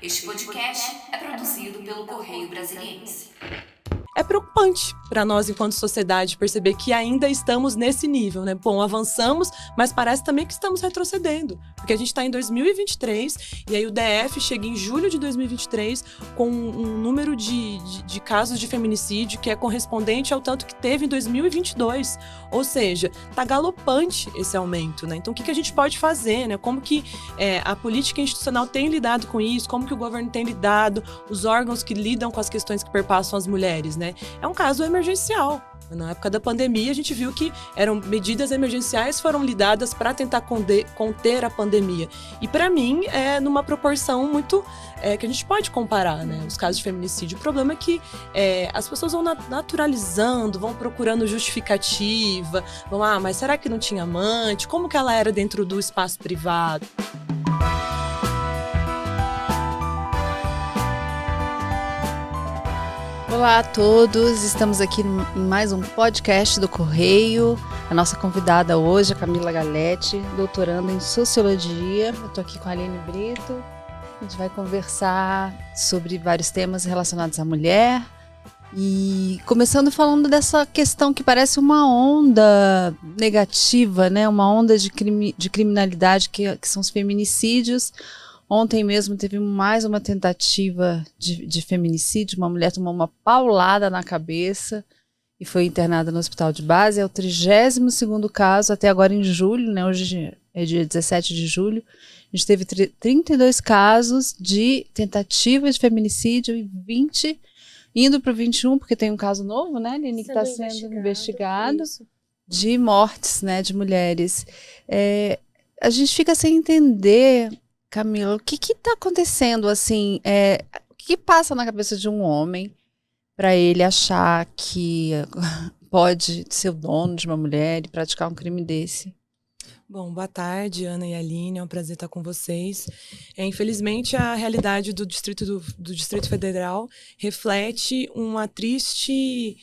Este podcast é produzido pelo Correio Brasiliense. É preocupante para nós, enquanto sociedade, perceber que ainda estamos nesse nível, né? Bom, avançamos, mas parece também que estamos retrocedendo, porque a gente está em 2023 e aí o DF chega em julho de 2023 com um número de casos de feminicídio que é correspondente ao tanto que teve em 2022. Ou seja, está galopante esse aumento, né? Então, o que a gente pode fazer, né? Como que a política institucional tem lidado com isso, como que o governo tem lidado, os órgãos que lidam com as questões que perpassam as mulheres, né? É um caso emergencial. Na época da pandemia, a gente viu que eram medidas emergenciais foram lidadas para tentar conter a pandemia. E, para mim, é numa proporção muito que a gente pode comparar, né, os casos de feminicídio. O problema é que as pessoas vão naturalizando, vão procurando justificativa, mas será que não tinha amante? Como que ela era dentro do espaço privado? Olá a todos, estamos aqui em mais um podcast do Correio. A nossa convidada hoje é Camila Galetti, doutoranda em Sociologia. Eu estou aqui com a Aline Brito. A gente vai conversar sobre vários temas relacionados à mulher. E começando falando dessa questão que parece uma onda negativa, né? Uma onda de criminalidade que são os feminicídios. Ontem mesmo teve mais uma tentativa de feminicídio, uma mulher tomou uma paulada na cabeça e foi internada no hospital de base. É o 32º caso, até agora em julho, né? Hoje é dia 17 de julho. A gente teve 32 casos de tentativa de feminicídio e 20, indo para o 21, porque tem um caso novo, né, Aline, que está sendo investigado de mortes, né, de mulheres. A gente fica sem entender, Camila, o que está acontecendo, assim, o que passa na cabeça de um homem para ele achar que pode ser o dono de uma mulher e praticar um crime desse? Bom, boa tarde, Ana e Aline, é um prazer estar com vocês. Infelizmente, a realidade do Distrito Federal reflete uma triste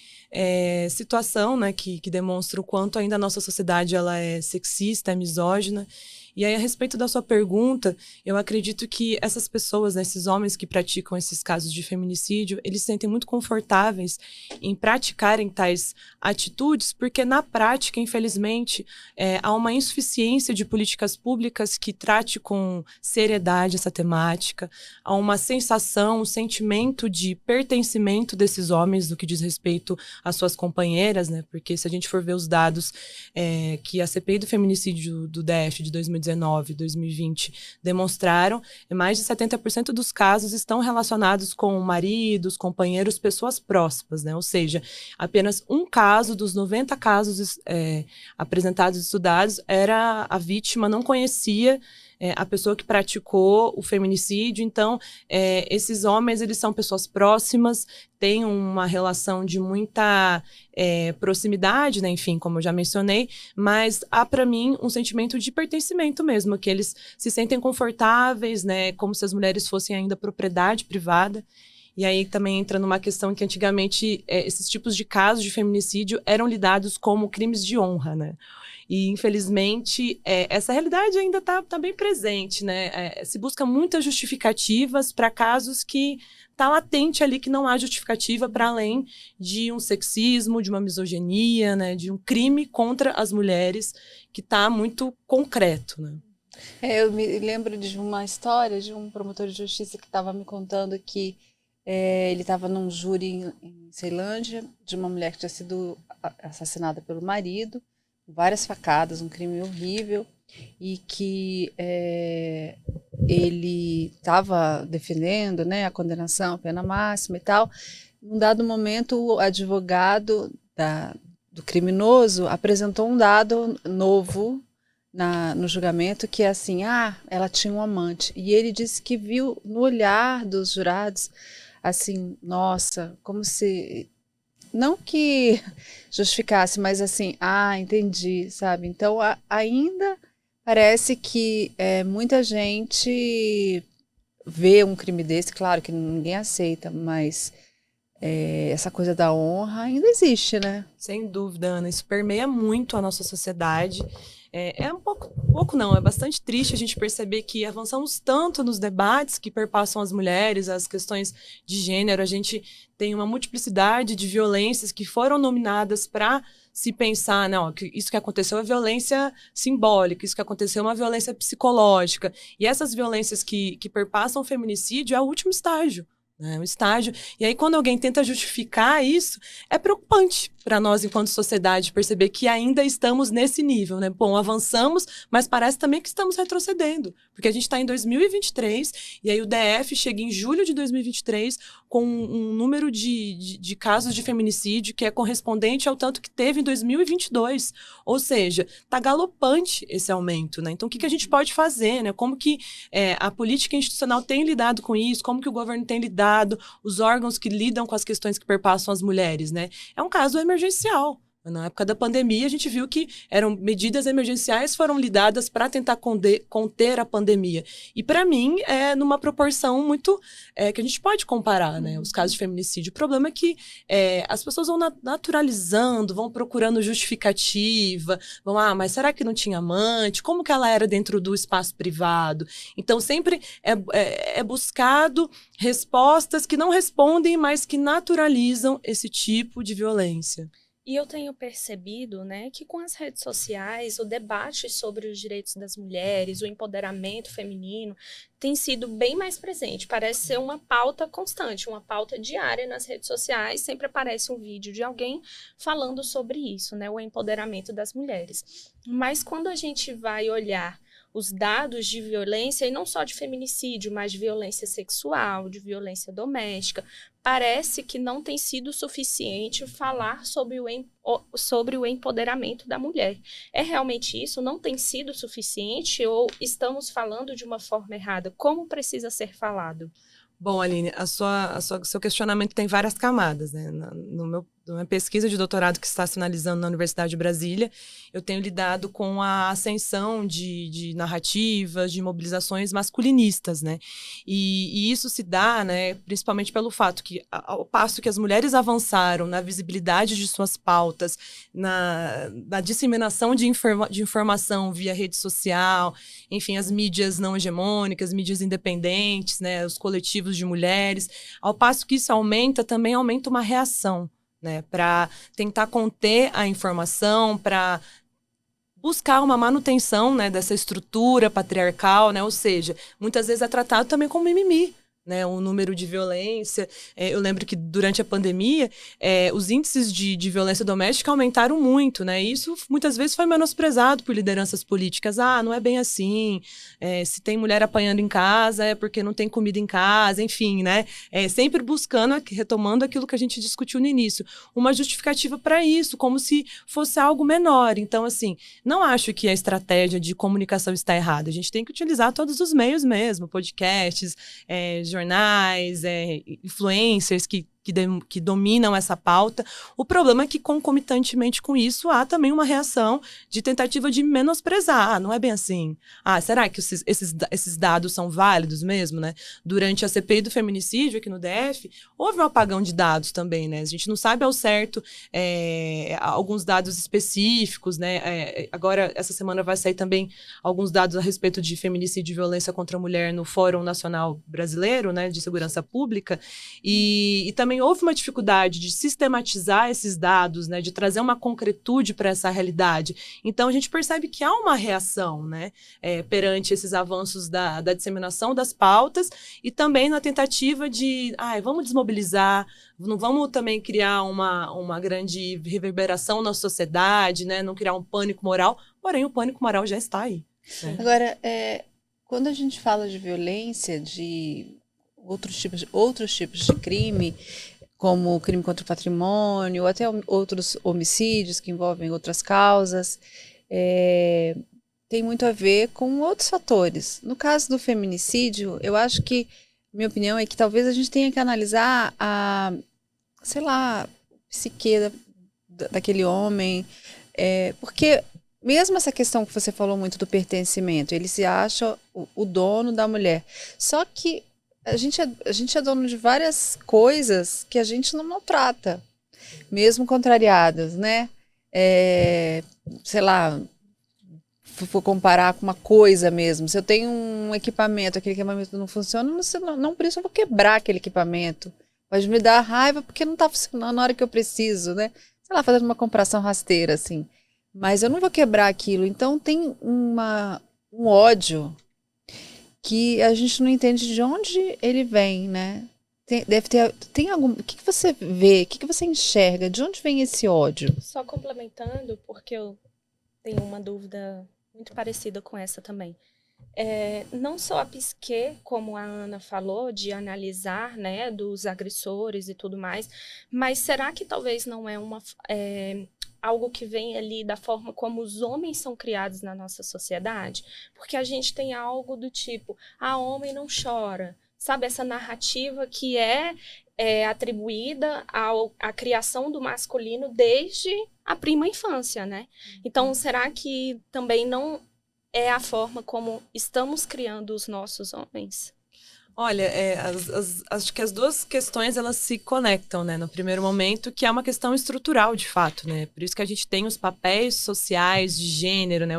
situação, né, que demonstra o quanto ainda a nossa sociedade ela é sexista, é misógina. E aí, a respeito da sua pergunta, eu acredito que essas pessoas, né, esses homens que praticam esses casos de feminicídio, eles se sentem muito confortáveis em praticarem tais atitudes, porque na prática, infelizmente, há uma insuficiência de políticas públicas que trate com seriedade essa temática, há uma sensação, um sentimento de pertencimento desses homens no que diz respeito às suas companheiras, né? Porque se a gente for ver os dados que a CPI do feminicídio do DF de 2019 e 2020 demonstraram, mais de 70% dos casos estão relacionados com maridos, companheiros, pessoas próximas, né? Ou seja, apenas um caso dos 90 casos apresentados e estudados era a vítima não conhecia a pessoa que praticou o feminicídio. Então, esses homens, eles são pessoas próximas, têm uma relação de muita proximidade, né? Enfim, como eu já mencionei, mas há para mim um sentimento de pertencimento mesmo, que eles se sentem confortáveis, né? Como se as mulheres fossem ainda propriedade privada. E aí também entra numa questão que antigamente esses tipos de casos de feminicídio eram lidados como crimes de honra, né? E, infelizmente, essa realidade ainda está bem presente, né? Se busca muitas justificativas para casos que está latente ali que não há justificativa para além de um sexismo, de uma misoginia, né? De um crime contra as mulheres que está muito concreto, né? Eu me lembro de uma história de um promotor de justiça que estava me contando que ele estava num júri em Ceilândia de uma mulher que tinha sido assassinada pelo marido, várias facadas, um crime horrível, e que ele estava defendendo, né, a condenação, a pena máxima e tal. Num dado momento, o advogado do criminoso apresentou um dado novo no julgamento, que é assim, ela tinha um amante. E ele disse que viu no olhar dos jurados, assim, nossa, como se... Não que justificasse, mas assim, entendi, sabe? Então, ainda parece que muita gente vê um crime desse, claro que ninguém aceita, mas essa coisa da honra ainda existe, né? Sem dúvida, Ana. Isso permeia muito a nossa sociedade. É um pouco não, é bastante triste a gente perceber que avançamos tanto nos debates que perpassam as mulheres, as questões de gênero, a gente tem uma multiplicidade de violências que foram nominadas para se pensar, não, que isso que aconteceu é violência simbólica, isso que aconteceu é uma violência psicológica. E essas violências que perpassam o feminicídio é o último estágio. Um estágio. E aí, quando alguém tenta justificar isso, é preocupante para nós, enquanto sociedade, perceber que ainda estamos nesse nível, né? Bom, avançamos, mas parece também que estamos retrocedendo, porque a gente está em 2023, e aí o DF chega em julho de 2023 com um número de casos de feminicídio que é correspondente ao tanto que teve em 2022. Ou seja, está galopante esse aumento, né? Então, o que a gente pode fazer, né? Como que a política institucional tem lidado com isso, como que o governo tem lidado, os órgãos que lidam com as questões que perpassam as mulheres, né? É um caso emergencial. Na época da pandemia, a gente viu que eram medidas emergenciais foram lidadas para tentar conter a pandemia. E, para mim, é numa proporção muito que a gente pode comparar, né, os casos de feminicídio. O problema é que as pessoas vão naturalizando, vão procurando justificativa, mas será que não tinha amante? Como que ela era dentro do espaço privado? Então, sempre é buscado respostas que não respondem, mas que naturalizam esse tipo de violência. E eu tenho percebido, né, que com as redes sociais, o debate sobre os direitos das mulheres, o empoderamento feminino, tem sido bem mais presente. Parece ser uma pauta constante, uma pauta diária nas redes sociais. Sempre aparece um vídeo de alguém falando sobre isso, né, o empoderamento das mulheres. Mas quando a gente vai olhar os dados de violência, e não só de feminicídio, mas de violência sexual, de violência doméstica, parece que não tem sido suficiente falar sobre o empoderamento da mulher. É realmente isso? Não tem sido suficiente ou estamos falando de uma forma errada? Como precisa ser falado? Bom, Aline, seu questionamento tem várias camadas, né? Na minha pesquisa de doutorado que está se finalizando na Universidade de Brasília, eu tenho lidado com a ascensão de narrativas, de mobilizações masculinistas, né? E isso se dá, né, principalmente pelo fato que, ao passo que as mulheres avançaram na visibilidade de suas pautas, na disseminação de informação via rede social, enfim, as mídias não hegemônicas, mídias independentes, né, os coletivos de mulheres, ao passo que isso aumenta, também aumenta uma reação, né, para tentar conter a informação, para buscar uma manutenção, né, dessa estrutura patriarcal, né, ou seja, muitas vezes é tratado também como mimimi, né, o número de violência. Eu lembro que durante a pandemia, os índices de violência doméstica aumentaram muito, né, e isso muitas vezes foi menosprezado por lideranças políticas. Não é bem assim, se tem mulher apanhando em casa é porque não tem comida em casa, enfim, né, sempre buscando, retomando aquilo que a gente discutiu no início, uma justificativa para isso, como se fosse algo menor. Então, assim, não acho que a estratégia de comunicação está errada, a gente tem que utilizar todos os meios mesmo, podcasts, jornais, influencers que dominam essa pauta. O problema é que, concomitantemente com isso, há também uma reação de tentativa de menosprezar. Não é bem assim. Será que esses dados são válidos mesmo, né? Durante a CPI do feminicídio aqui no DF, houve um apagão de dados também, né? A gente não sabe ao certo alguns dados específicos, né? Agora, essa semana vai sair também alguns dados a respeito de feminicídio e violência contra a mulher no Fórum Nacional Brasileiro, né, de Segurança Pública, e também houve uma dificuldade de sistematizar esses dados, né, de trazer uma concretude para essa realidade. Então, a gente percebe que há uma reação, né, perante esses avanços da disseminação das pautas e também na tentativa de, vamos desmobilizar, não vamos também criar uma grande reverberação na sociedade, né, não criar um pânico moral, porém o pânico moral já está aí. Né? Agora, quando a gente fala de violência, de outros tipos de crime, como o crime contra o patrimônio, ou até outros homicídios que envolvem outras causas, tem muito a ver com outros fatores. No caso do feminicídio, eu acho que, minha opinião é que talvez a gente tenha que analisar a psique daquele homem, porque mesmo essa questão que você falou muito do pertencimento, ele se acha o dono da mulher, só que a gente é dono de várias coisas que a gente não maltrata, mesmo contrariadas, né? for comparar com uma coisa mesmo, se eu tenho um equipamento, aquele equipamento não funciona, não por isso eu vou quebrar aquele equipamento. Pode me dar raiva porque não está funcionando na hora que eu preciso, né? Sei lá, fazendo uma comparação rasteira, assim. Mas eu não vou quebrar aquilo. Então tem um ódio que a gente não entende de onde ele vem, né? Tem algum. O que você vê? O que você enxerga? De onde vem esse ódio? Só complementando, porque eu tenho uma dúvida muito parecida com essa também. Não só a psique, como a Ana falou, de analisar, né, dos agressores e tudo mais, mas será que talvez não é algo que vem ali da forma como os homens são criados na nossa sociedade? Porque a gente tem algo do tipo, homem não chora, sabe? Essa narrativa que é atribuída à criação do masculino desde a prima infância, né? Então, será que também não é a forma como estamos criando os nossos homens? Olha, acho que as duas questões, elas se conectam, né? No primeiro momento, que é uma questão estrutural, de fato, né? Por isso que a gente tem os papéis sociais de gênero, né?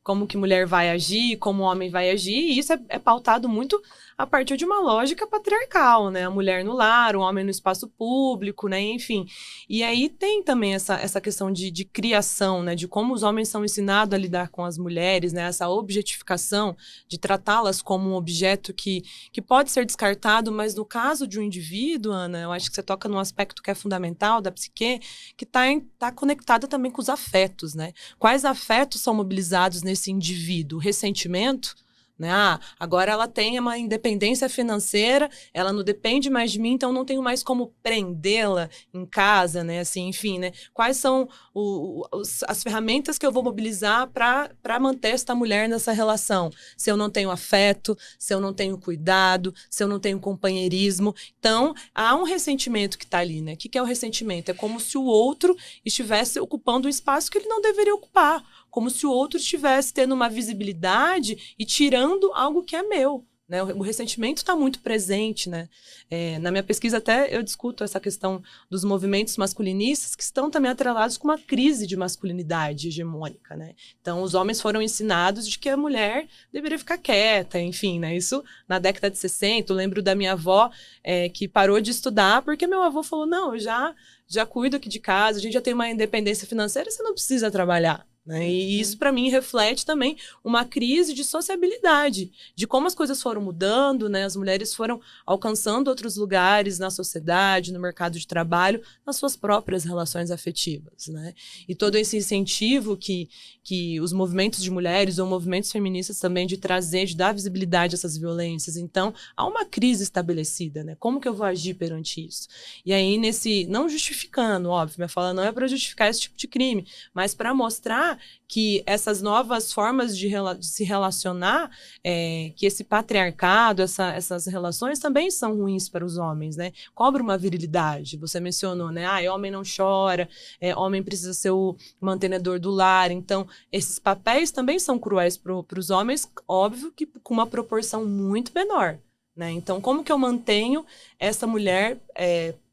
Como que mulher vai agir, como o homem vai agir, e isso é pautado muito a partir de uma lógica patriarcal, né? A mulher no lar, o homem no espaço público, né? Enfim. E aí tem também essa questão de criação, né? De como os homens são ensinados a lidar com as mulheres, né? Essa objetificação de tratá-las como um objeto que pode ser descartado, mas no caso de um indivíduo, Ana, eu acho que você toca num aspecto que é fundamental da psique, que tá conectada também com os afetos, né? Quais afetos são mobilizados nesse indivíduo? O ressentimento, né? Agora ela tem uma independência financeira, ela não depende mais de mim, então não tenho mais como prendê-la em casa, né? Assim, enfim, né? Quais são as ferramentas que eu vou mobilizar para manter esta mulher nessa relação? Se eu não tenho afeto, se eu não tenho cuidado, se eu não tenho companheirismo. Então, há um ressentimento que está ali, né? O que é o ressentimento? É como se o outro estivesse ocupando um espaço que ele não deveria ocupar. Como se o outro estivesse tendo uma visibilidade e tirando algo que é meu, né? O ressentimento está muito presente, né? Na minha pesquisa até eu discuto essa questão dos movimentos masculinistas que estão também atrelados com uma crise de masculinidade hegemônica, né? Então, os homens foram ensinados de que a mulher deveria ficar quieta, enfim, né? Isso na década de 60, eu lembro da minha avó que parou de estudar porque meu avô falou, não, eu já cuido aqui de casa, a gente já tem uma independência financeira, você não precisa trabalhar. Né? E isso, para mim, reflete também uma crise de sociabilidade, de como as coisas foram mudando, né? As mulheres foram alcançando outros lugares na sociedade, no mercado de trabalho, nas suas próprias relações afetivas. Né? E todo esse incentivo que os movimentos de mulheres ou movimentos feministas também de trazer, de dar visibilidade a essas violências. Então, há uma crise estabelecida. Né? Como que eu vou agir perante isso? E aí, não justificando, óbvio, minha fala não é para justificar esse tipo de crime, mas para mostrar que essas novas formas de se relacionar, que esse patriarcado, essas relações também são ruins para os homens, né? Cobra uma virilidade. Você mencionou, né? Homem não chora, homem precisa ser o mantenedor do lar. Então, esses papéis também são cruéis para os homens, óbvio que com uma proporção muito menor, né? Então, como que eu mantenho essa mulher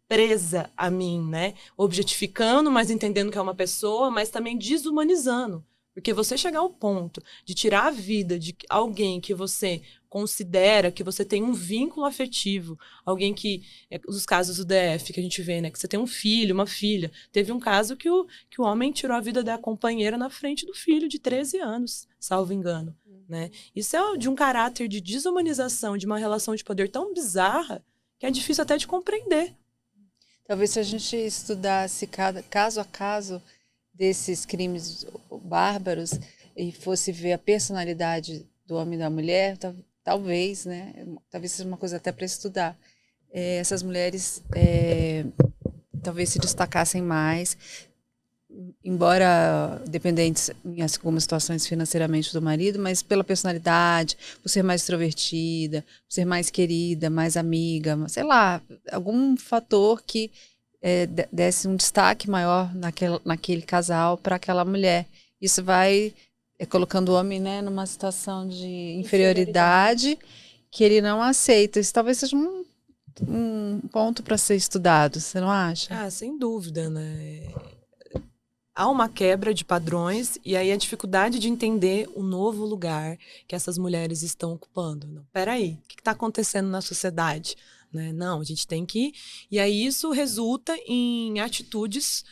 presa a mim, né? Objetificando, mas entendendo que é uma pessoa, mas também desumanizando. Porque você chegar ao ponto de tirar a vida de alguém que você considera, que você tem um vínculo afetivo, alguém que, os casos do DF que a gente vê, né? Que você tem um filho, uma filha. Teve um caso que o homem tirou a vida da companheira na frente do filho de 13 anos, salvo engano. Né? Isso é de um caráter de desumanização, de uma relação de poder tão bizarra, que é difícil até de compreender. Talvez se a gente estudasse caso a caso desses crimes bárbaros e fosse ver a personalidade do homem e da mulher, talvez, né? Talvez seja uma coisa até para estudar. Essas mulheres talvez se destacassem mais, embora dependentes em algumas situações financeiramente do marido, mas pela personalidade, por ser mais extrovertida, por ser mais querida, mais amiga, sei lá, algum fator que desse um destaque maior naquele casal para aquela mulher. Isso vai colocando o homem, né, numa situação de inferioridade que ele não aceita. Isso talvez seja um ponto para ser estudado, você não acha? Sem dúvida, né? há uma quebra de padrões e aí a dificuldade de entender o novo lugar que essas mulheres estão ocupando. Não, peraí, o que está acontecendo na sociedade? Né? Não, a gente tem que... E aí isso resulta em atitudes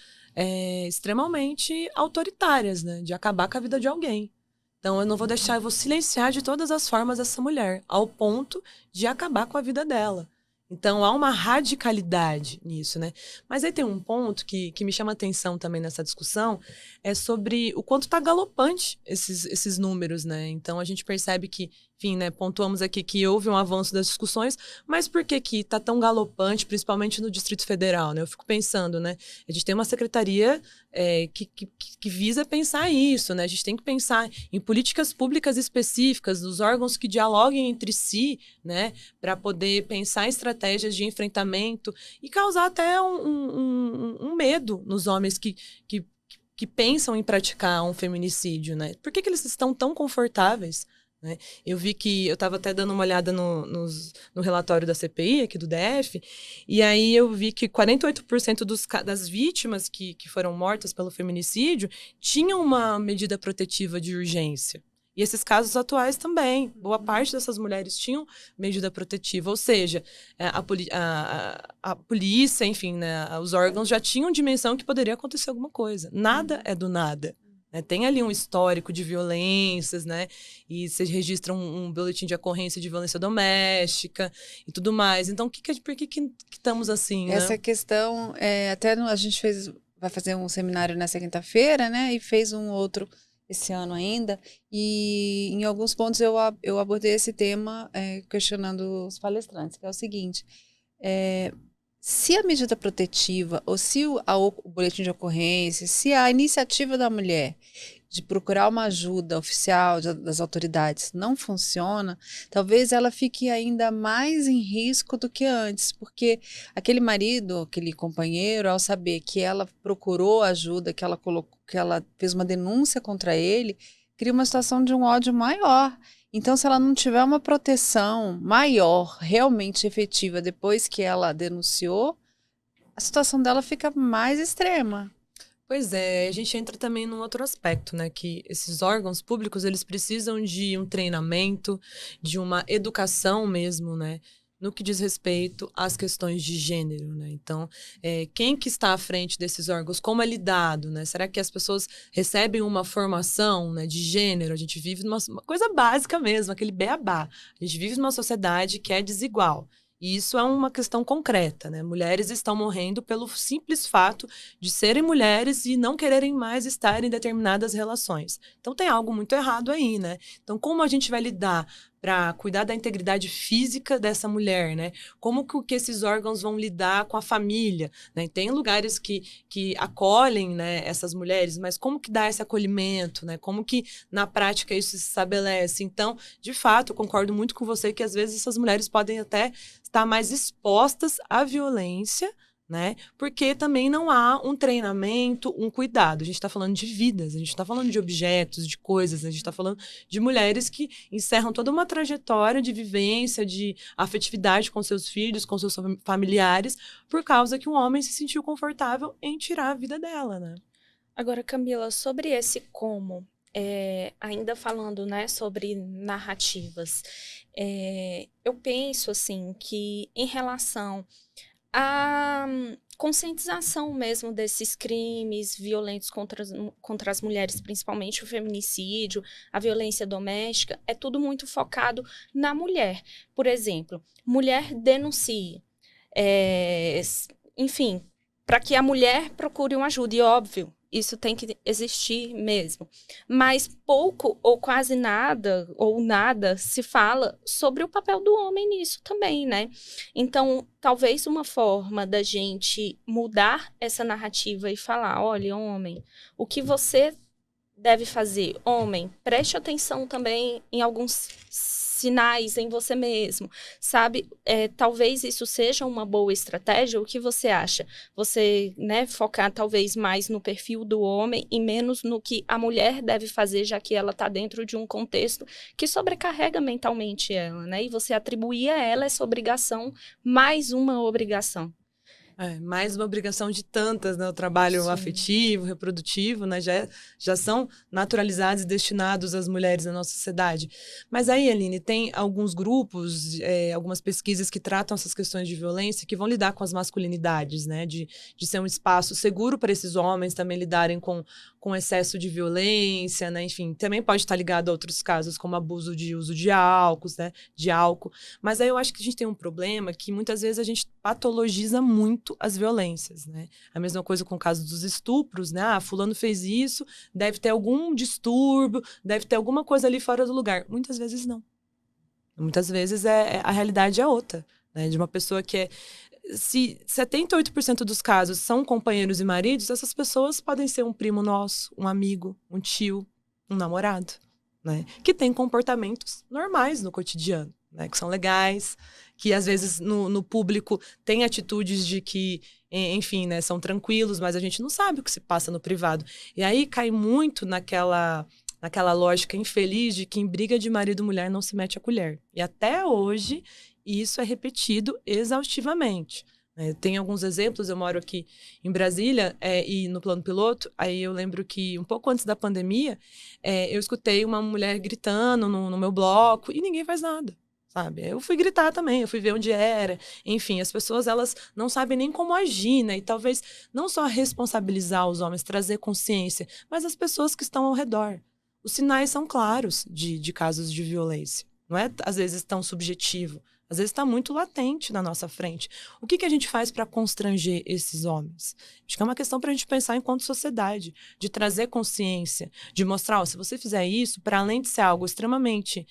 extremamente autoritárias, né? De acabar com a vida de alguém. Então, eu vou silenciar de todas as formas essa mulher, ao ponto de acabar com a vida dela. Então, há uma radicalidade nisso, né? Mas aí tem um ponto que me chama atenção também nessa discussão, é sobre o quanto está galopante esses números, né? Então, a gente percebe que, enfim, né, pontuamos aqui que houve um avanço das discussões, mas por que que está tão galopante, principalmente no Distrito Federal, né? Eu fico pensando, né? A gente tem uma secretaria que visa pensar isso, né? A gente tem que pensar em políticas públicas específicas, dos órgãos que dialoguem entre si, né? Para poder pensar em estratégias de enfrentamento e causar até um medo nos homens que pensam em praticar um feminicídio, né? Por que eles estão tão confortáveis? Né? Eu vi que eu estava até dando uma olhada no relatório da CPI aqui do DF, e aí eu vi que 48% das vítimas que foram mortas pelo feminicídio tinham uma medida protetiva de urgência. E esses casos atuais também. Boa parte dessas mulheres tinham medida protetiva, ou seja, a polícia, enfim, né, os órgãos já tinham dimensão que poderia acontecer alguma coisa. Nada é do nada. Né? Tem ali um histórico de violências, né? E você registra um boletim de ocorrência de violência doméstica e tudo mais. Então, por que estamos assim, né? Essa questão, a gente vai fazer um seminário nessa quinta-feira, né? E fez um outro esse ano ainda. E em alguns pontos eu abordei esse tema questionando os palestrantes, que é o seguinte... Se a medida protetiva ou se o boletim de ocorrência, se a iniciativa da mulher de procurar uma ajuda oficial das autoridades não funciona, talvez ela fique ainda mais em risco do que antes, porque aquele marido, aquele companheiro, ao saber que ela procurou ajuda, que ela fez uma denúncia contra ele, cria uma situação de um ódio maior. Então, se ela não tiver uma proteção maior, realmente efetiva, depois que ela denunciou, a situação dela fica mais extrema. Pois é, a gente entra também num outro aspecto, né? Que esses órgãos públicos, eles precisam de um treinamento, de uma educação mesmo, né? No que diz respeito às questões de gênero, né? Então, quem que está à frente desses órgãos? Como é lidado, né? Será que as pessoas recebem uma formação, né, de gênero? A gente vive numa coisa básica mesmo, aquele beabá. A gente vive numa sociedade que é desigual. E isso é uma questão concreta, né? Mulheres estão morrendo pelo simples fato de serem mulheres e não quererem mais estar em determinadas relações. Então tem algo muito errado aí, né? Então como a gente vai lidar para cuidar da integridade física dessa mulher, né? Como que esses órgãos vão lidar com a família, né? Tem lugares que acolhem, né, essas mulheres, mas como que dá esse acolhimento, né? Como que na prática isso se estabelece? Então, de fato, eu concordo muito com você que às vezes essas mulheres podem até estar mais expostas à violência, né? Porque também não há um treinamento, um cuidado. A gente está falando de vidas, a gente está falando de objetos, de coisas, a gente está falando de mulheres que encerram toda uma trajetória de vivência, de afetividade com seus filhos, com seus familiares, por causa que um homem se sentiu confortável em tirar a vida dela, né? Agora, Camila, sobre esse como, ainda falando, né, sobre narrativas, eu penso, assim, que em relação a conscientização mesmo desses crimes violentos contra as mulheres, principalmente o feminicídio, a violência doméstica, é tudo muito focado na mulher. Por exemplo, mulher denuncie. Enfim, para que a mulher procure uma ajuda, e óbvio, isso tem que existir mesmo. Mas pouco ou quase nada, ou nada, se fala sobre o papel do homem nisso também, né? Então, talvez uma forma da gente mudar essa narrativa e falar, olha, homem, o que você deve fazer? Homem, preste atenção também em alguns sinais em você mesmo, sabe? Talvez isso seja uma boa estratégia. O que você acha? Você, né, focar talvez mais no perfil do homem e menos no que a mulher deve fazer, já que ela está dentro de um contexto que sobrecarrega mentalmente ela, né? E você atribuir a ela essa obrigação, mais uma obrigação. Mais uma obrigação de tantas, né? O trabalho Sim. afetivo, reprodutivo, né? Já são naturalizados e destinados às mulheres na nossa sociedade. Mas aí, Aline, tem alguns grupos, algumas pesquisas que tratam essas questões de violência que vão lidar com as masculinidades, né? De ser um espaço seguro para esses homens também lidarem com excesso de violência, né? Enfim, também pode estar ligado a outros casos, como abuso de uso de álcool, né? De álcool. Mas aí eu acho que a gente tem um problema que muitas vezes a gente patologiza muito as violências, né? A mesma coisa com o caso dos estupros, né? Fulano fez isso, deve ter algum distúrbio, deve ter alguma coisa ali fora do lugar. Muitas vezes não. Muitas vezes a realidade é outra, né? De uma pessoa que se 78% dos casos são companheiros e maridos, essas pessoas podem ser um primo nosso, um amigo, um tio, um namorado, né? Que tem comportamentos normais no cotidiano, né? Que são legais, que às vezes no público tem atitudes de que, enfim, né, são tranquilos, mas a gente não sabe o que se passa no privado. E aí cai muito naquela lógica infeliz de que em briga de marido e mulher não se mete a colher. E até hoje isso é repetido exaustivamente. Tem alguns exemplos, eu moro aqui em Brasília e no plano piloto, aí eu lembro que um pouco antes da pandemia, eu escutei uma mulher gritando no meu bloco e ninguém faz nada. Sabe? Eu fui gritar também, eu fui ver onde era. Enfim, as pessoas elas não sabem nem como agir, né? E talvez não só responsabilizar os homens, trazer consciência, mas as pessoas que estão ao redor. Os sinais são claros de casos de violência. Não é, às vezes, tão subjetivo. Às vezes está muito latente na nossa frente. O que a gente faz para constranger esses homens? Acho que é uma questão para a gente pensar enquanto sociedade, de trazer consciência, de mostrar, se você fizer isso, para além de ser algo extremamente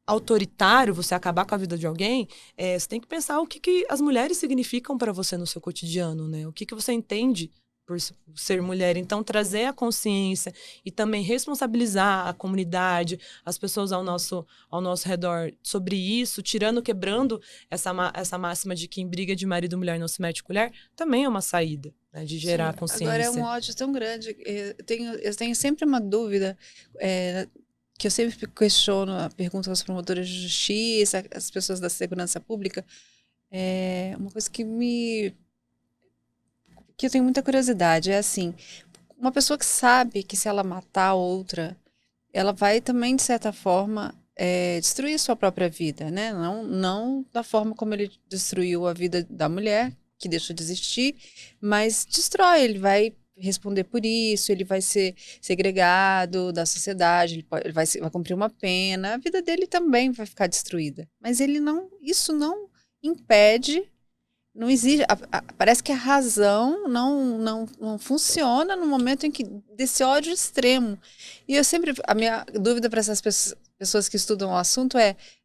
autoritário, você acabar com a vida de alguém, você tem que pensar o que as mulheres significam para você no seu cotidiano, né? O que você entende por ser mulher. Então, trazer a consciência e também responsabilizar a comunidade, as pessoas ao nosso redor sobre isso, quebrando essa máxima de que em briga de marido e mulher não se mete colher, também é uma saída, né, de gerar consciência. Agora é um ódio tão grande. Eu tenho sempre uma dúvida, que eu sempre questiono, pergunto aos promotores de justiça, às pessoas da segurança pública, uma coisa que eu tenho muita curiosidade, é assim, uma pessoa que sabe que se ela matar outra, ela vai também, de certa forma, destruir sua própria vida, né? Não da forma como ele destruiu a vida da mulher, que deixou de existir, mas destrói, ele vai responder por isso, ele vai ser segregado da sociedade, ele vai cumprir uma pena, a vida dele também vai ficar destruída. Mas isso não impede. Não existe, parece que a razão não funciona no momento em que desse ódio extremo. E a minha dúvida para essas pessoas que estudam o assunto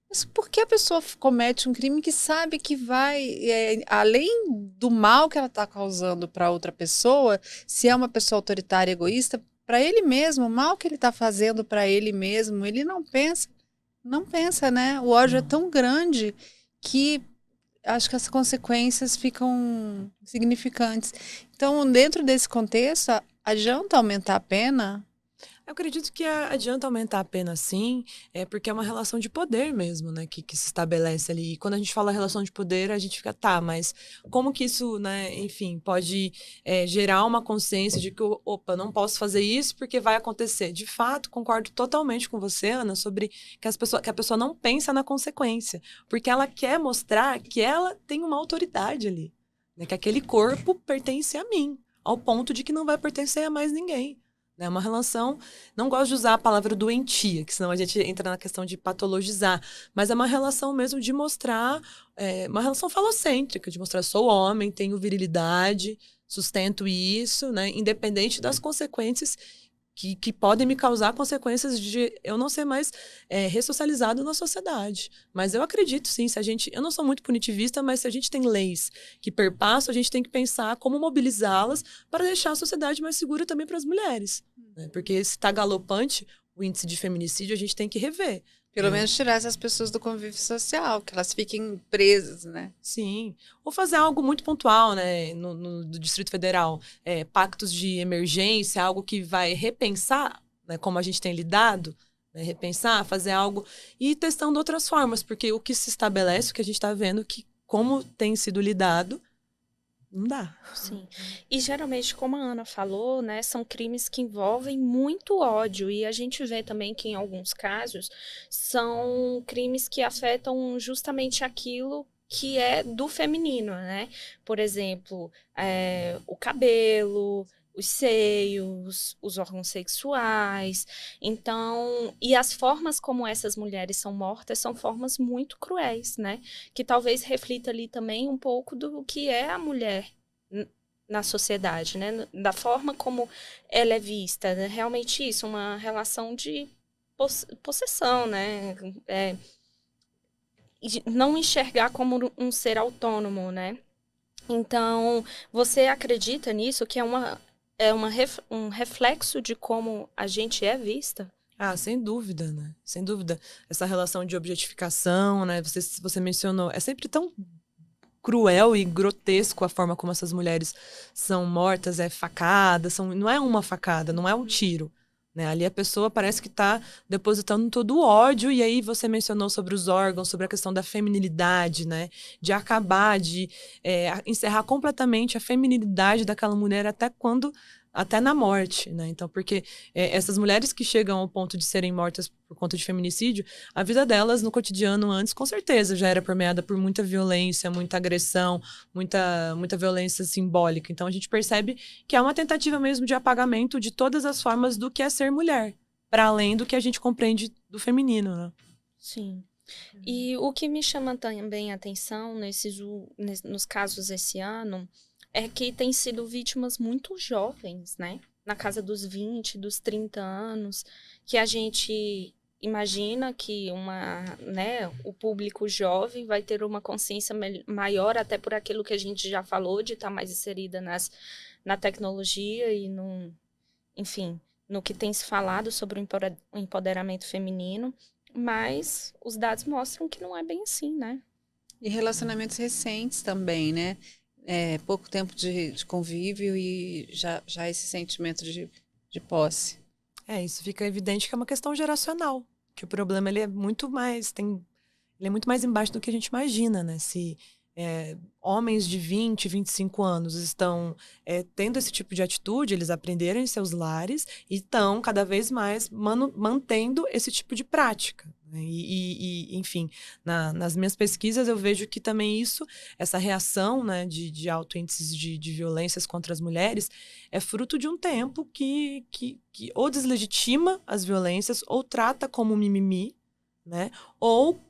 mas por que a pessoa comete um crime que sabe que vai, além do mal que ela está causando para outra pessoa, se é uma pessoa autoritária e egoísta, para ele mesmo, o mal que ele está fazendo para ele mesmo, ele não pensa, né? O ódio é tão grande que acho que as consequências ficam significantes. Então, dentro desse contexto, adianta aumentar a pena? Eu acredito que adianta aumentar a pena, sim, porque é uma relação de poder mesmo, né, que se estabelece ali. E quando a gente fala relação de poder, a gente fica, mas como que isso, né, enfim, pode gerar uma consciência de que, opa, não posso fazer isso porque vai acontecer. De fato, concordo totalmente com você, Ana, sobre que a pessoa não pensa na consequência, porque ela quer mostrar que ela tem uma autoridade ali, né, que aquele corpo pertence a mim, ao ponto de que não vai pertencer a mais ninguém. É uma relação, não gosto de usar a palavra doentia, que senão a gente entra na questão de patologizar, mas é uma relação mesmo de mostrar, uma relação falocêntrica, de mostrar sou homem, tenho virilidade, sustento isso, né, independente das consequências que podem me causar consequências de eu não ser mais ressocializado na sociedade. Mas eu acredito, sim, eu não sou muito punitivista, mas se a gente tem leis que perpassam, a gente tem que pensar como mobilizá-las para deixar a sociedade mais segura também para as mulheres. Né? Porque se está galopante o índice de feminicídio, a gente tem que rever. Pelo menos tirar essas pessoas do convívio social, que elas fiquem presas, né? Sim. Ou fazer algo muito pontual, né? No Distrito Federal. Pactos de emergência, algo que vai repensar, né, como a gente tem lidado, né? Repensar, fazer algo e ir testando outras formas, porque o que se estabelece, o que a gente está vendo, que como tem sido lidado, não dá. Sim. E geralmente, como a Ana falou, né, são crimes que envolvem muito ódio. E a gente vê também que, em alguns casos, são crimes que afetam justamente aquilo que é do feminino, né? Por exemplo, o cabelo, os seios, os órgãos sexuais. Então, e as formas como essas mulheres são mortas são formas muito cruéis, né? Que talvez reflita ali também um pouco do que é a mulher na sociedade, né? Da forma como ela é vista, né? Realmente isso, uma relação de possessão, né? Não enxergar como um ser autônomo, né? Então, você acredita nisso, que um reflexo de como a gente é vista? Ah, sem dúvida, né? Sem dúvida. Essa relação de objetificação, né? Você mencionou, é sempre tão cruel e grotesco a forma como essas mulheres são mortas, facadas, não é uma facada, não é um tiro. Né? Ali a pessoa parece que está depositando todo o ódio, e aí você mencionou sobre os órgãos, sobre a questão da feminilidade, né? De acabar, de encerrar completamente a feminilidade daquela mulher até na morte, né? Então, porque essas mulheres que chegam ao ponto de serem mortas por conta de feminicídio, a vida delas no cotidiano antes, com certeza, já era permeada por muita violência, muita agressão, muita violência simbólica. Então, a gente percebe que é uma tentativa mesmo de apagamento de todas as formas do que é ser mulher, para além do que a gente compreende do feminino, né? Sim. E o que me chama também a atenção nos casos esse ano é que tem sido vítimas muito jovens, né? Na casa dos 20, dos 30 anos, que a gente imagina que o público jovem vai ter uma consciência maior, até por aquilo que a gente já falou, de estar mais inserida na tecnologia e no que tem se falado sobre o empoderamento feminino, mas os dados mostram que não é bem assim, né? E relacionamentos recentes também, né? Pouco tempo de convívio e já esse sentimento de posse. Isso fica evidente que é uma questão geracional, que o problema ele é muito mais embaixo do que a gente imagina, né? Se homens de 20, 25 anos estão tendo esse tipo de atitude, eles aprenderam em seus lares e estão cada vez mais mantendo esse tipo de prática. Enfim, nas minhas pesquisas eu vejo que também essa reação, né, de alto índices de violências contra as mulheres é fruto de um tempo que ou deslegitima as violências ou trata como mimimi, né, ou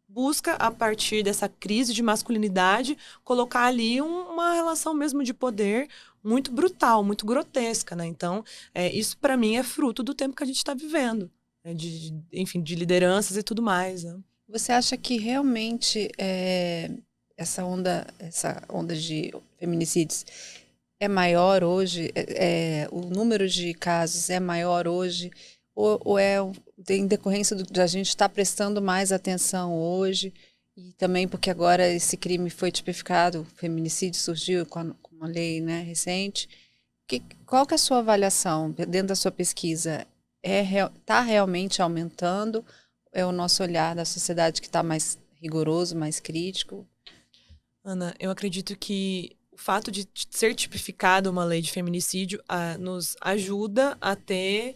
busca, a partir dessa crise de masculinidade, colocar ali uma relação mesmo de poder muito brutal, muito grotesca, né? Então, isso para mim é fruto do tempo que a gente está vivendo. Enfim, de lideranças e tudo mais, né? Você acha que realmente essa onda de feminicídios é maior hoje? O número de casos é maior hoje? Ou em decorrência de a gente estar prestando mais atenção hoje? E também porque agora esse crime foi tipificado, o feminicídio surgiu com uma lei, né, recente. Qual que é a sua avaliação dentro da sua pesquisa? Está realmente aumentando? É o nosso olhar da sociedade que está mais rigoroso, mais crítico? Ana, eu acredito que o fato de ser tipificada uma lei de feminicídio nos ajuda a ter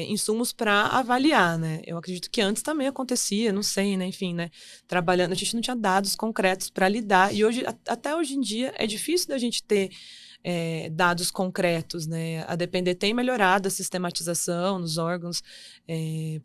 insumos para avaliar, né? Eu acredito que antes também acontecia, não sei, né? Enfim, né? Trabalhando, a gente não tinha dados concretos para lidar. E até hoje em dia, é difícil da gente ter dados concretos, né? A DPENDE tem melhorado a sistematização nos órgãos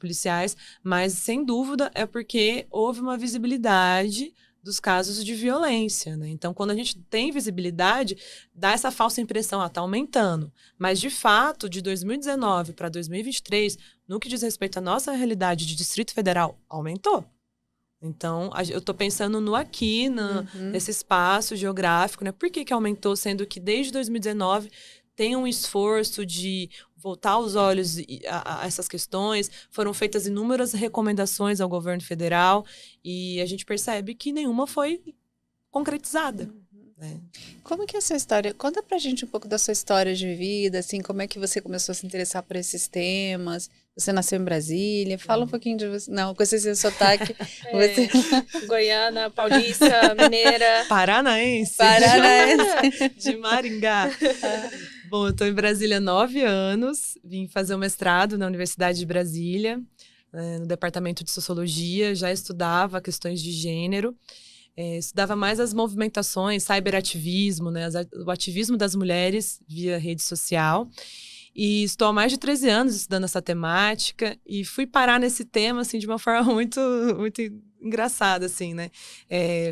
policiais, mas, sem dúvida, é porque houve uma visibilidade dos casos de violência, né? Então, quando a gente tem visibilidade, dá essa falsa impressão, tá aumentando. Mas, de fato, de 2019 para 2023, no que diz respeito à nossa realidade de Distrito Federal, aumentou. Então, eu estou pensando nesse espaço geográfico, né? Por que aumentou, sendo que desde 2019 tem um esforço de voltar os olhos a essas questões, foram feitas inúmeras recomendações ao governo federal e a gente percebe que nenhuma foi concretizada. né? Como que é a sua história? Conta pra gente um pouco da sua história de vida, assim, como é que você começou a se interessar por esses temas? Você nasceu em Brasília? Fala um pouquinho de você. Não, com esse seu sotaque, você... Goiana, paulista, mineira. Paranaense. Paranaense. De Maringá. Bom, eu estou em Brasília há 9 anos. Vim fazer o mestrado na Universidade de Brasília, no departamento de Sociologia. Já estudava questões de gênero. Estudava mais as movimentações, cyberativismo, né, o ativismo das mulheres via rede social. E estou há mais de 13 anos estudando essa temática e fui parar nesse tema assim, de uma forma muito, muito engraçada, assim, né?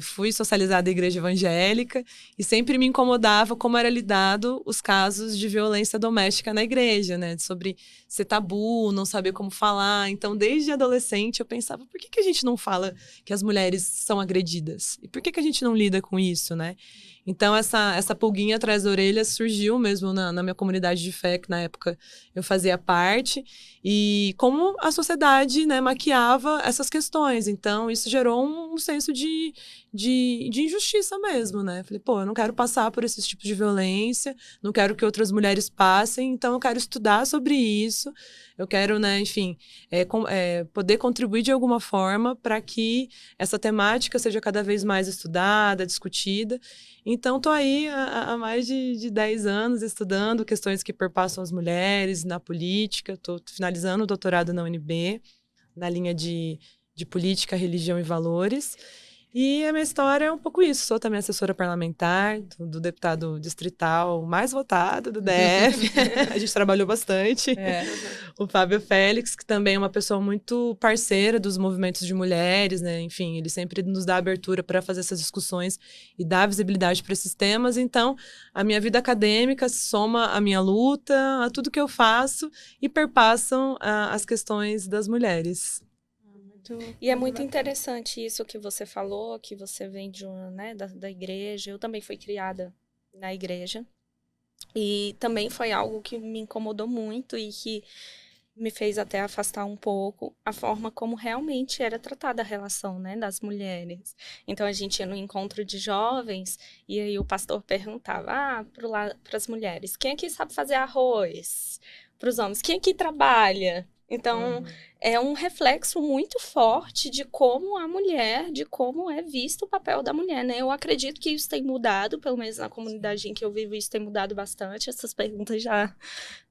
Fui socializada em igreja evangélica e sempre me incomodava como era lidado os casos de violência doméstica na igreja, né? Sobre ser tabu, não saber como falar. Então, desde adolescente, eu pensava, por que a gente não fala que as mulheres são agredidas? E por que a gente não lida com isso, né? Então, essa pulguinha atrás da orelha surgiu mesmo na minha comunidade de fé, que na época eu fazia parte, e como a sociedade, né, maquiava essas questões. Então, isso gerou um senso de injustiça mesmo, né? Falei, pô, eu não quero passar por esses tipos de violência, não quero que outras mulheres passem, então eu quero estudar sobre isso, eu quero, né, enfim, poder contribuir de alguma forma para que essa temática seja cada vez mais estudada, discutida. Então, estou aí há mais de 10 anos estudando questões que perpassam as mulheres na política. Estou finalizando o doutorado na UNB, na linha de política, religião e valores. E a minha história é um pouco isso. Sou também assessora parlamentar do deputado distrital mais votado do DF. A gente trabalhou bastante. O Fábio Félix, que também é uma pessoa muito parceira dos movimentos de mulheres, né? Enfim, ele sempre nos dá abertura para fazer essas discussões e dar visibilidade para esses temas. Então, a minha vida acadêmica soma a minha luta, a tudo que eu faço e perpassam as questões das mulheres. E é muito interessante isso que você falou, que você vem de né, da igreja. Eu também fui criada na igreja. E também foi algo que me incomodou muito e que me fez até afastar um pouco a forma como realmente era tratada a relação, né, das mulheres. Então, a gente ia no encontro de jovens e aí o pastor perguntava para as mulheres, quem aqui sabe fazer arroz? Para os homens, quem aqui trabalha? Então, é um reflexo muito forte de como a mulher, de como é visto o papel da mulher, né? Eu acredito que isso tem mudado, pelo menos na comunidade em que eu vivo, isso tem mudado bastante. Essas perguntas já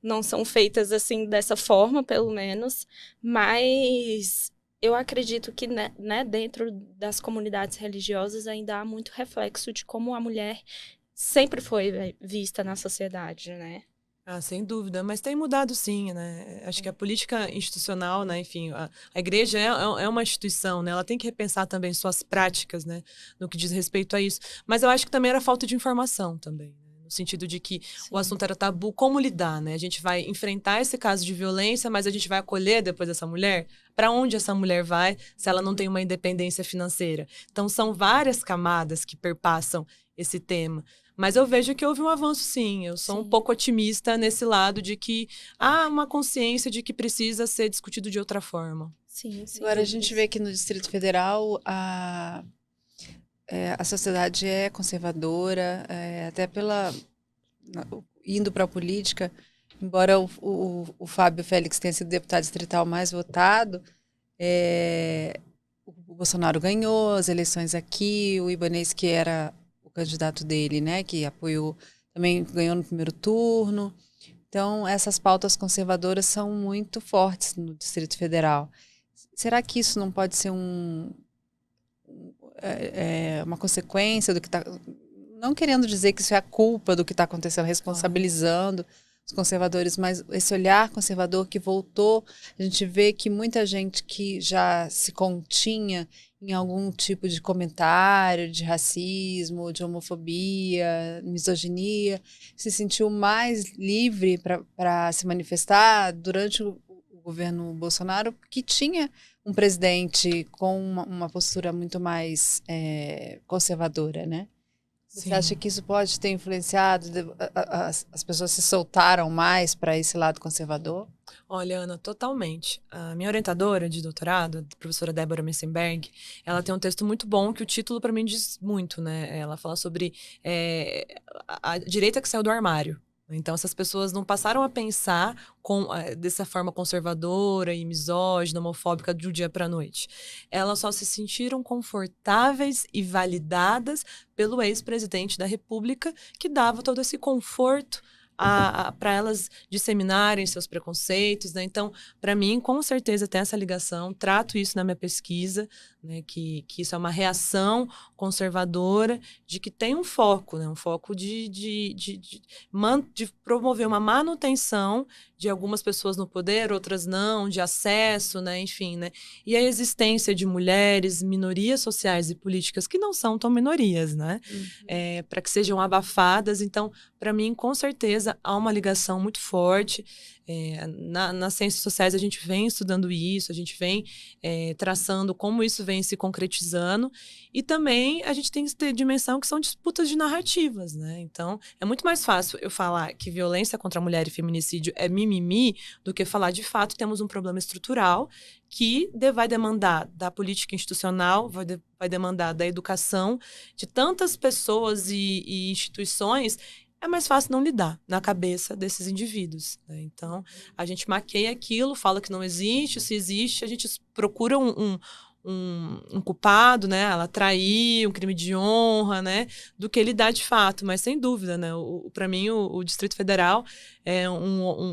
não são feitas assim, dessa forma, pelo menos. Mas eu acredito que, né, dentro das comunidades religiosas ainda há muito reflexo de como a mulher sempre foi vista na sociedade, né? Sem dúvida, mas tem mudado sim, né? Acho que a política institucional, né? Enfim, a igreja é uma instituição, né? Ela tem que repensar também suas práticas, né? No que diz respeito a isso. Mas eu acho que também era falta de informação também, né? No sentido de que o assunto era tabu, como lidar, né? A gente vai enfrentar esse caso de violência, mas a gente vai acolher depois essa mulher? Para onde essa mulher vai se ela não tem uma independência financeira? Então, são várias camadas que perpassam esse tema. Mas eu vejo que houve um avanço, sim. Eu sou um pouco otimista nesse lado de que há uma consciência de que precisa ser discutido de outra forma. Sim. Agora, a gente vê que no Distrito Federal a sociedade é conservadora, até indo para a política, embora o Fábio Félix tenha sido deputado distrital mais votado, o Bolsonaro ganhou as eleições aqui, o Ibanez, que era o candidato dele, né, que apoiou, também ganhou no primeiro turno. Então, essas pautas conservadoras são muito fortes no Distrito Federal. Será que isso não pode ser uma consequência do que está... Não querendo dizer que isso é a culpa do que está acontecendo, responsabilizando os conservadores, mas esse olhar conservador que voltou, a gente vê que muita gente que já se continha em algum tipo de comentário de racismo, de homofobia, misoginia, se sentiu mais livre para se manifestar durante o governo Bolsonaro, que tinha um presidente com uma postura muito mais conservadora, né? Você acha que isso pode ter influenciado? As pessoas se soltaram mais para esse lado conservador? Olha, Ana, totalmente. A minha orientadora de doutorado, a professora Débora Messenberg, ela tem um texto muito bom que o título para mim diz muito, né? Ela fala sobre a direita que saiu do armário. Então, essas pessoas não passaram a pensar dessa forma conservadora e misógina, homofóbica do dia para a noite. Elas só se sentiram confortáveis e validadas pelo ex-presidente da República, que dava todo esse conforto para elas disseminarem seus preconceitos, né? Então, para mim, com certeza tem essa ligação, trato isso na minha pesquisa, né? Que isso é uma reação conservadora de que tem um foco, né? Um foco de promover uma manutenção de algumas pessoas no poder, outras não, de acesso, né? Enfim, né? E a existência de mulheres, minorias sociais e políticas que não são tão minorias, né? Para que sejam abafadas. Então, para mim, com certeza, há uma ligação muito forte. Nas ciências sociais, a gente vem estudando isso, a gente vem traçando como isso vem se concretizando. E também a gente tem que ter dimensão que são disputas de narrativas, né? Então, é muito mais fácil eu falar que violência contra a mulher e feminicídio é mimimi do que falar, de fato, temos um problema estrutural que vai demandar da política institucional, vai demandar da educação de tantas pessoas e instituições. É mais fácil não lidar na cabeça desses indivíduos, né? Então, a gente maqueia aquilo, fala que não existe, se existe, a gente procura um culpado, né? Ela traiu, um crime de honra, né? Do que lidar de fato, mas sem dúvida, né? Para mim, o Distrito Federal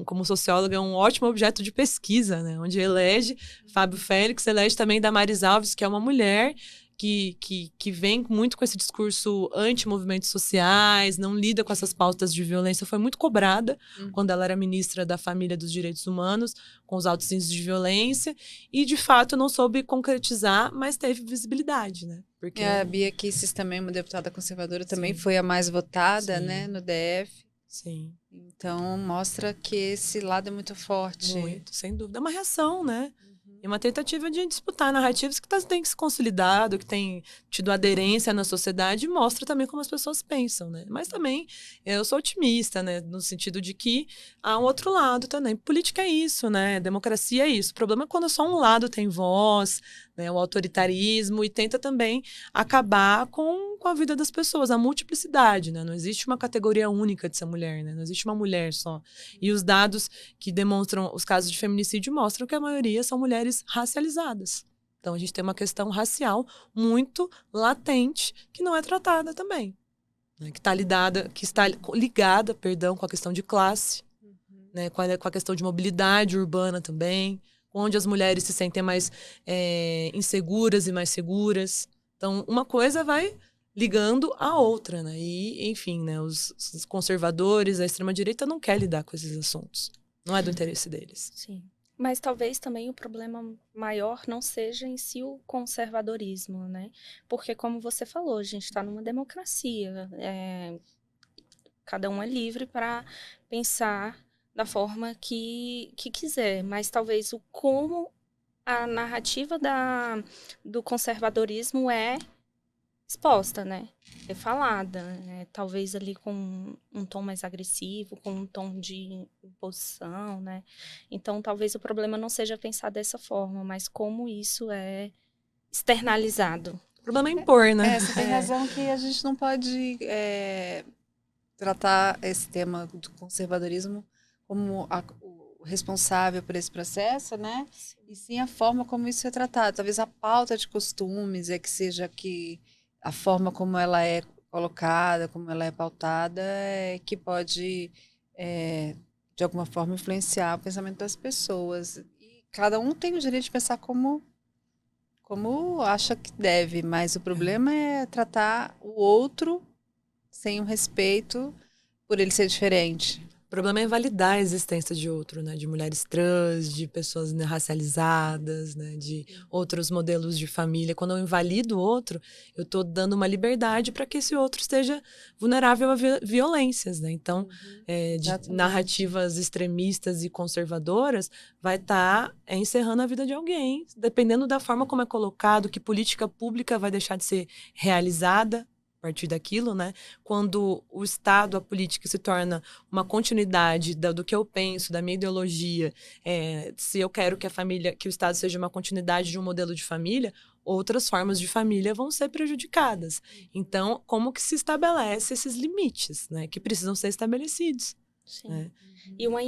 como socióloga, é um ótimo objeto de pesquisa, né? Onde elege Fábio Félix, elege também Damares Alves, que é uma mulher que vem muito com esse discurso anti-movimentos sociais, não lida com essas pautas de violência, foi muito cobrada quando ela era ministra da Família e dos Direitos Humanos, com os altos índices de violência, e de fato não soube concretizar, mas teve visibilidade, né? Porque a Bia Kicis também, uma deputada conservadora, também foi a mais votada, né, no DF. Sim. Então, mostra que esse lado é muito forte. Muito, sem dúvida. É uma reação, né? É uma tentativa de disputar narrativas que têm se consolidado, que têm tido aderência na sociedade, e mostra também como as pessoas pensam, né? Mas também eu sou otimista, né? No sentido de que há um outro lado também. Política é isso, né? Democracia é isso. O problema é quando só um lado tem voz, né? O autoritarismo, e tenta também acabar com a vida das pessoas, a multiplicidade, né? Não existe uma categoria única de ser mulher, né? Não existe uma mulher só. E os dados que demonstram os casos de feminicídio mostram que a maioria são mulheres racializadas. Então, a gente tem uma questão racial muito latente que não é tratada também. Né? Que está ligada, com a questão de classe, né? Com a questão de mobilidade urbana também, onde as mulheres se sentem mais inseguras e mais seguras. Então, uma coisa vai ligando a outra, né? E, enfim, né? Os conservadores, a extrema-direita não quer lidar com esses assuntos. Não é do interesse deles. Sim. Mas talvez também o problema maior não seja em si o conservadorismo, né? Porque, como você falou, a gente está numa democracia. Cada um é livre para pensar da forma que quiser. Mas talvez como a narrativa do conservadorismo é exposta, né? É falada, né? Talvez ali com um tom mais agressivo, com um tom de imposição, né? Então, talvez o problema não seja pensar dessa forma, mas como isso é externalizado. O problema é impor, né? Você tem razão que a gente não pode tratar esse tema do conservadorismo como o responsável por esse processo, né? Sim. E sim a forma como isso é tratado. Talvez a pauta de costumes que seja que a forma como ela é colocada, como ela é pautada, que pode, de alguma forma, influenciar o pensamento das pessoas. E cada um tem o direito de pensar como acha que deve, mas o problema é tratar o outro sem o respeito por ele ser diferente. O problema é validar a existência de outro, né? De mulheres trans, de pessoas racializadas, né? De outros modelos de família. Quando eu invalido o outro, eu estou dando uma liberdade para que esse outro esteja vulnerável a violências, né? Então, de narrativas extremistas e conservadoras, vai estar encerrando a vida de alguém, dependendo da forma como é colocado, que política pública vai deixar de ser realizada a partir daquilo, né? Quando o Estado, a política se torna uma continuidade do que eu penso, da minha ideologia, se eu quero que o Estado seja uma continuidade de um modelo de família, outras formas de família vão ser prejudicadas. Então, como que se estabelece esses limites, né? Que precisam ser estabelecidos. Sim. Né? E uma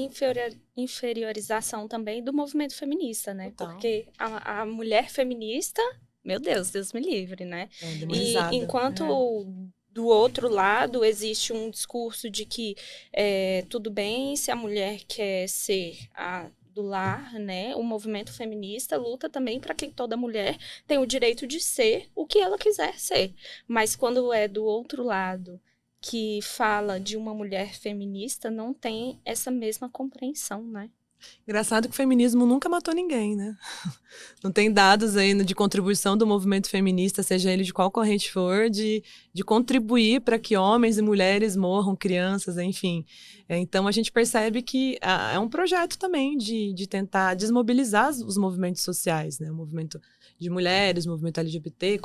inferiorização também do movimento feminista, né? Total. Porque a mulher feminista, meu Deus me livre, né? E Demonizada. enquanto do outro lado existe um discurso de que tudo bem se a mulher quer ser a do lar, né? O movimento feminista luta também para que toda mulher tenha o direito de ser o que ela quiser ser. Mas quando é do outro lado, que fala de uma mulher feminista, não tem essa mesma compreensão, né? Engraçado que o feminismo nunca matou ninguém, né? Não tem dados aí de contribuição do movimento feminista, seja ele de qual corrente for, de contribuir para que homens e mulheres morram, crianças, enfim. Então a gente percebe que é um projeto também de tentar desmobilizar os movimentos sociais, né? O movimento de mulheres, o movimento LGBT,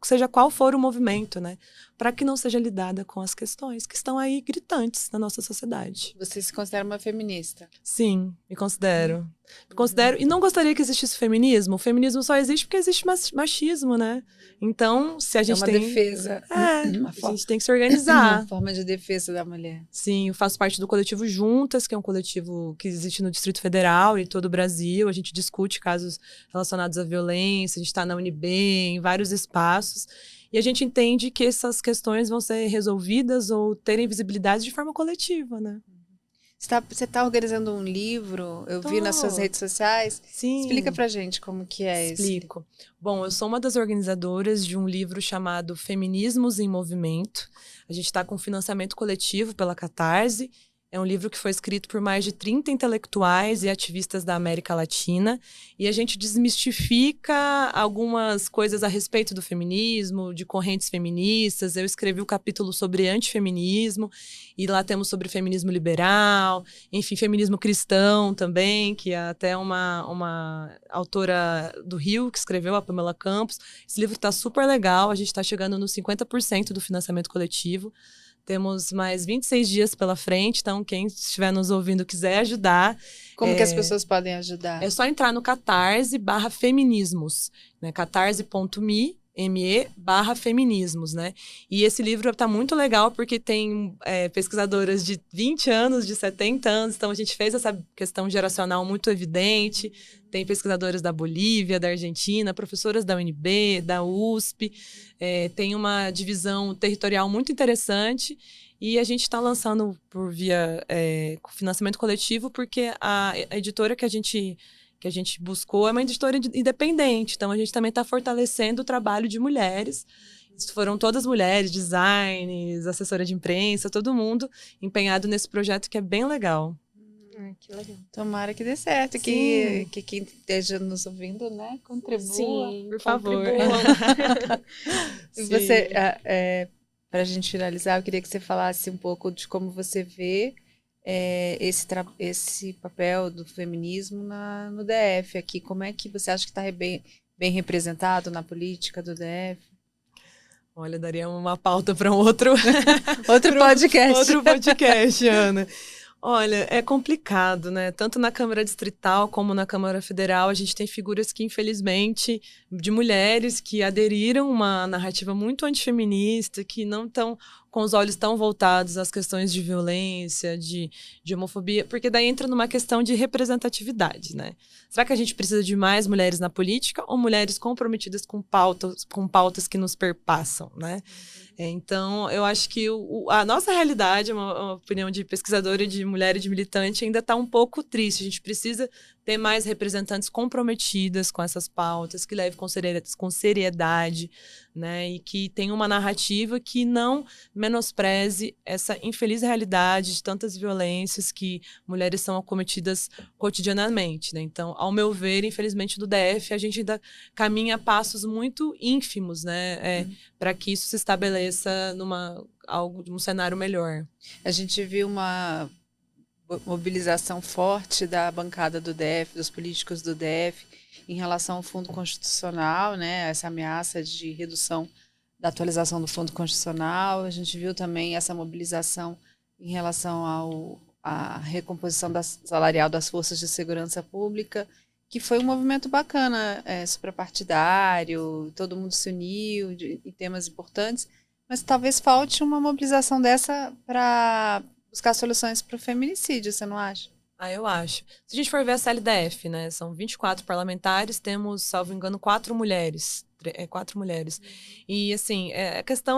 seja qual for o movimento, né? Para que não seja lidada com as questões que estão aí gritantes na nossa sociedade. Você se considera uma feminista? Sim, me considero. Me considero. E não gostaria que existisse feminismo. O feminismo só existe porque existe machismo, né? Então, se a gente tem... defesa. a gente tem que se organizar. Uma forma de defesa da mulher. Sim, eu faço parte do coletivo Juntas, que é um coletivo que existe no Distrito Federal e todo o Brasil. A gente discute casos relacionados à violência, a gente está na UNB, em vários espaços. E a gente entende que essas questões vão ser resolvidas ou terem visibilidade de forma coletiva, né? Você está organizando um livro, eu vi nas suas redes sociais. Sim. Explica pra gente como que é isso. Explico. Bom, eu sou uma das organizadoras de um livro chamado Feminismos em Movimento. A gente está com financiamento coletivo pela Catarse. É um livro que foi escrito por mais de 30 intelectuais e ativistas da América Latina. E a gente desmistifica algumas coisas a respeito do feminismo, de correntes feministas. Eu escrevi o capítulo sobre antifeminismo, e lá temos sobre feminismo liberal, enfim, feminismo cristão também, que é até uma autora do Rio que escreveu, a Pamela Campos. Esse livro está super legal, a gente está chegando nos 50% do financiamento coletivo. Temos mais 26 dias pela frente, então quem estiver nos ouvindo quiser ajudar. Como que as pessoas podem ajudar? É só entrar no Catarse/feminismos, né? catarse.me/feminismos, né? E esse livro está muito legal porque tem pesquisadoras de 20 anos, de 70 anos, então a gente fez essa questão geracional muito evidente. Tem pesquisadoras da Bolívia, da Argentina, professoras da UNB, da USP, tem uma divisão territorial muito interessante e a gente está lançando por via financiamento coletivo porque a editora que a gente buscou é uma editora independente, então a gente também está fortalecendo o trabalho de mulheres. Foram todas mulheres, designers, assessora de imprensa, todo mundo empenhado nesse projeto que é bem legal. Que legal. Tomara que dê certo, que quem esteja nos ouvindo, né, contribua. Sim, por favor. E você, para a gente finalizar, eu queria que você falasse um pouco de como você vê esse papel do feminismo no DF aqui. Como é que você acha que está bem representado na política do DF? Olha, daria uma pauta para outro podcast. Outro podcast, Ana. Olha, é complicado, né? Tanto na Câmara Distrital como na Câmara Federal, a gente tem figuras que, infelizmente, de mulheres que aderiram a uma narrativa muito antifeminista, que não estão com os olhos tão voltados às questões de violência, de homofobia, porque daí entra numa questão de representatividade, né? Será que a gente precisa de mais mulheres na política ou mulheres comprometidas com pautas que nos perpassam, né? Então, eu acho que a nossa realidade, uma opinião de pesquisadora, de mulher e de militante, ainda está um pouco triste. A gente precisa ter mais representantes comprometidas com essas pautas, que levem com seriedade, né? E que tenham uma narrativa que não menospreze essa infeliz realidade de tantas violências que mulheres são acometidas cotidianamente, né? Então, ao meu ver, infelizmente, do DF, a gente ainda caminha a passos muito ínfimos, né? Para que isso se estabeleça num cenário melhor. A gente viu uma mobilização forte da bancada do DF, dos políticos do DF, em relação ao Fundo Constitucional, né? Essa ameaça de redução da atualização do Fundo Constitucional, a gente viu também essa mobilização em relação à recomposição salarial das forças de segurança pública, que foi um movimento bacana, suprapartidário, todo mundo se uniu em temas importantes, mas talvez falte uma mobilização dessa para buscar soluções para o feminicídio, você não acha? Eu acho. Se a gente for ver a CLDF, né, são 24 parlamentares, temos, salvo engano, 4 mulheres. 4 mulheres. E, assim, a questão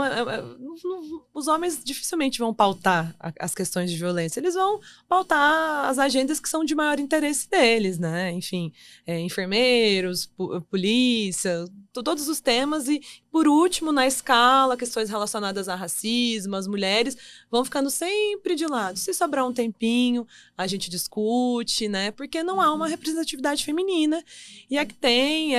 os homens dificilmente vão pautar as questões de violência. Eles vão pautar as agendas que são de maior interesse deles, né? Enfim, enfermeiros, polícia, todos os temas. E, por último, na escala, questões relacionadas a racismo, as mulheres vão ficando sempre de lado. Se sobrar um tempinho, a gente discute, né? Porque não há uma representatividade feminina. E a que tem,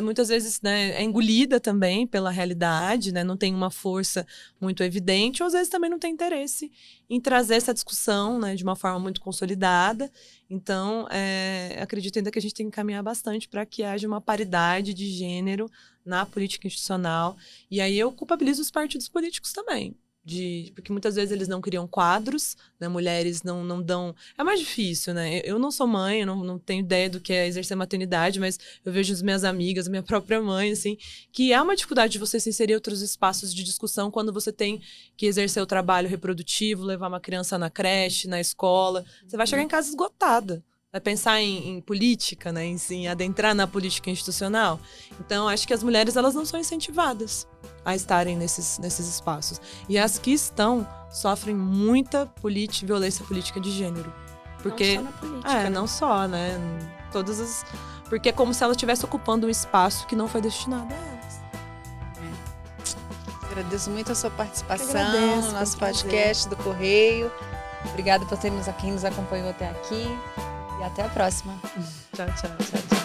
muitas vezes, né, é engolida também pela realidade, né? Não tem uma força muito evidente, ou às vezes também não tem interesse em trazer essa discussão, né, de uma forma muito consolidada. Então, acredito ainda que a gente tem que caminhar bastante para que haja uma paridade de gênero na política institucional. E aí eu culpabilizo os partidos políticos também. Porque muitas vezes eles não criam quadros, né? Mulheres não dão... É mais difícil, né? Eu não sou mãe, eu não tenho ideia do que é exercer maternidade, mas eu vejo as minhas amigas, a minha própria mãe, assim, que há uma dificuldade de você se inserir em outros espaços de discussão quando você tem que exercer o trabalho reprodutivo, levar uma criança na creche, na escola. Você vai chegar em casa esgotada. Vai pensar em política, né? Em adentrar na política institucional. Então, acho que as mulheres elas não são incentivadas a estarem nesses espaços. E as que estão sofrem muita violência política de gênero. Porque, não só na política. Não só, né? Porque é como se ela estivesse ocupando um espaço que não foi destinado a elas. Agradeço muito a sua participação no nosso podcast do Correio. Obrigada por quem nos acompanhou até aqui. E até a próxima. Tchau, tchau.